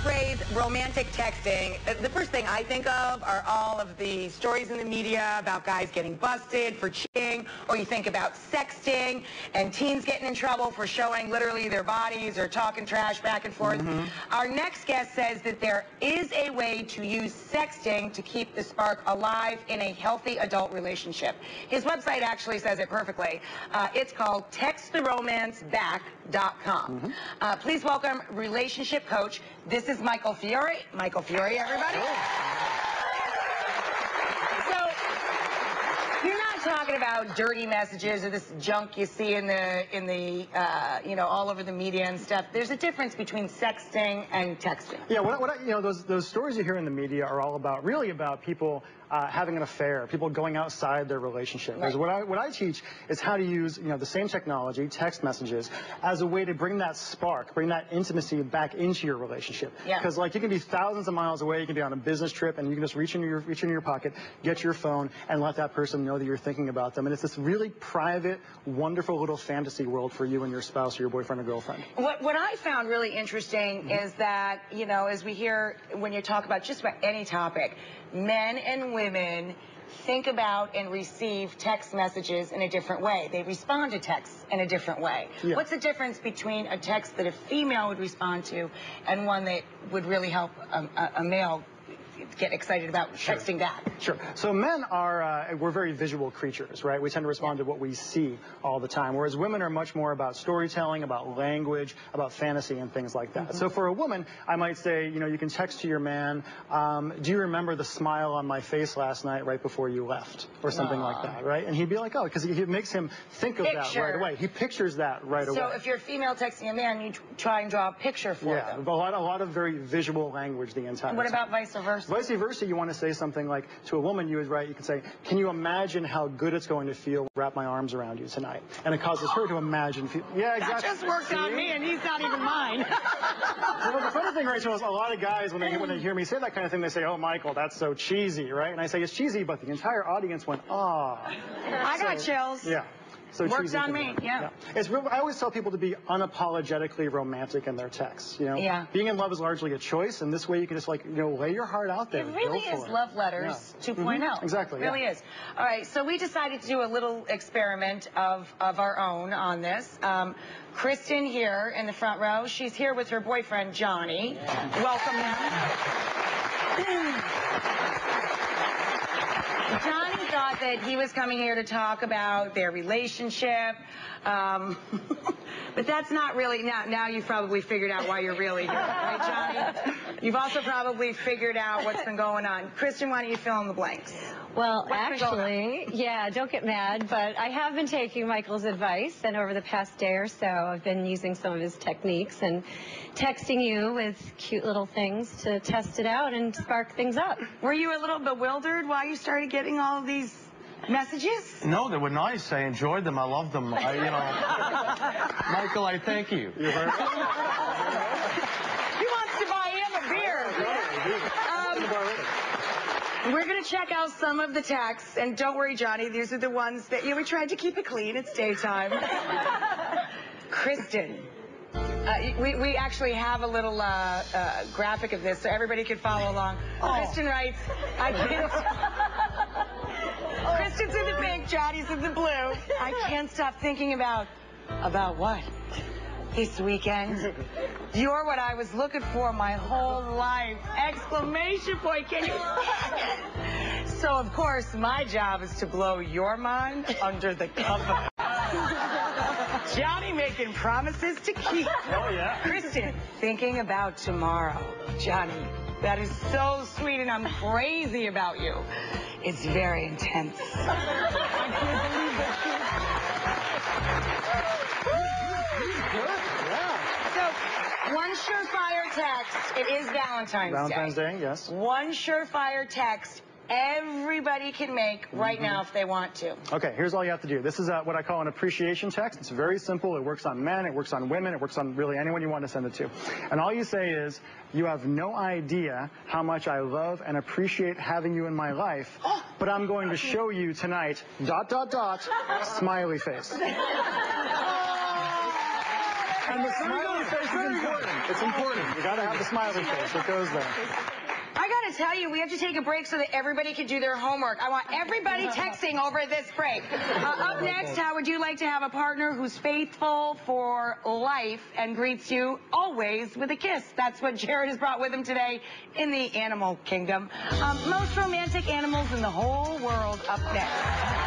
phrase romantic texting, the first thing I think of are all of the stories in the media about guys getting busted for cheating, or you think about sexting and teens getting in trouble for showing literally their bodies or talking trash back and forth. Our next guest says that there is a way to use sexting to keep the spark alive in a healthy adult relationship. His website actually says it perfectly. It's called texttheromanceback.com. Please welcome relationship coach. This is Michael Fiore. Michael Fiore, everybody. So, you're not talking about dirty messages or this junk you see in the all over the media and stuff. There's a difference between sexting and texting. Yeah, those stories you hear in the media are all really about people having an affair, people going outside their relationship. Right. What I teach is how to use the same technology, text messages, as a way to bring that spark, bring that intimacy back into your relationship. Because you can be thousands of miles away, you can be on a business trip, and you can just reach into your pocket, get your phone, and let that person know that you're thinking about them. And it's this really private, wonderful little fantasy world for you and your spouse or your boyfriend or girlfriend. What I found really interesting is that, as we hear when you talk about just about any topic, men and women think about and receive text messages in a different way. They respond to texts in a different way. Yeah. What's the difference between a text that a female would respond to and one that would really help a male get excited about texting back? Sure. So men we're very visual creatures, right? We tend to respond to what we see all the time, whereas women are much more about storytelling, about language, about fantasy and things like that. So for a woman, I might say, you can text to your man, do you remember the smile on my face last night right before you left? Or something like that, right? And he'd be like, oh, because it makes him think of that right away. He pictures that right away. So if you're a female texting a man, you try and draw a picture for them. Yeah, a lot of very visual language the entire time. What about vice versa? Vice versa, you want to say something like, to a woman, you can say, can you imagine how good it's going to feel to wrap my arms around you tonight? And it causes her to imagine. Yeah, exactly. That just worked on me, and he's not even mine. Well, the funny thing, Rachel, is a lot of guys, when they hear me say that kind of thing, they say, oh, Michael, that's so cheesy, right? And I say, it's cheesy, but the entire audience went, ah. I got chills. Yeah. So works on me, yeah. I always tell people to be unapologetically romantic in their texts. Yeah. Being in love is largely a choice, and this way you can just lay your heart out there. It really is love letters 2.0. Exactly. It really is. All right, so we decided to do a little experiment of our own on this. Kristen here in the front row, she's here with her boyfriend Johnny. Welcome them. Johnny thought that he was coming here to talk about their relationship, but that's not really, now you've probably figured out why you're really here, right, Johnny? You've also probably figured out what's been going on. Kristen, why don't you fill in the blanks? Well, actually, yeah, don't get mad, but I have been taking Michael's advice, and over the past day or so, I've been using some of his techniques and texting you with cute little things to test it out and spark things up. Were you a little bewildered why you started getting all of these messages? No, they were nice. I enjoyed them. I loved them. Michael, I thank you. He wants to buy him a beer. We're going to check out some of the texts, and don't worry, Johnny, these are the ones that, we tried to keep it clean. It's daytime. Kristen. We actually have a little graphic of this so everybody can follow along. Kristen writes, I can't... Kristen's in the pink, Johnny's in the blue. I can't stop thinking about what? This weekend? You're what I was looking for my whole life! Exclamation point, can you? So, of course, my job is to blow your mind under the cover. Johnny making promises to keep. Oh, yeah. Kristen, thinking about tomorrow. Johnny, that is so sweet, and I'm crazy about you. It's very intense. I can't believe that. So, one surefire text. It is Valentine's Day. Valentine's Day, yes. One surefire text everybody can make right now if they want to. Okay, here's all you have to do. This is what I call an appreciation text. It's very simple. It works on men. It works on women. It works on really anyone you want to send it to. And all you say is, you have no idea how much I love and appreciate having you in my life, but I'm going to show you tonight, ... smiley face. And the smiley face is important. It's important. You got to have the smiley face. It goes there. I gotta tell you, we have to take a break so that everybody can do their homework. I want everybody texting over this break. Up next, how would you like to have a partner who's faithful for life and greets you always with a kiss? That's what Jared has brought with him today in the animal kingdom. Most romantic animals in the whole world up next.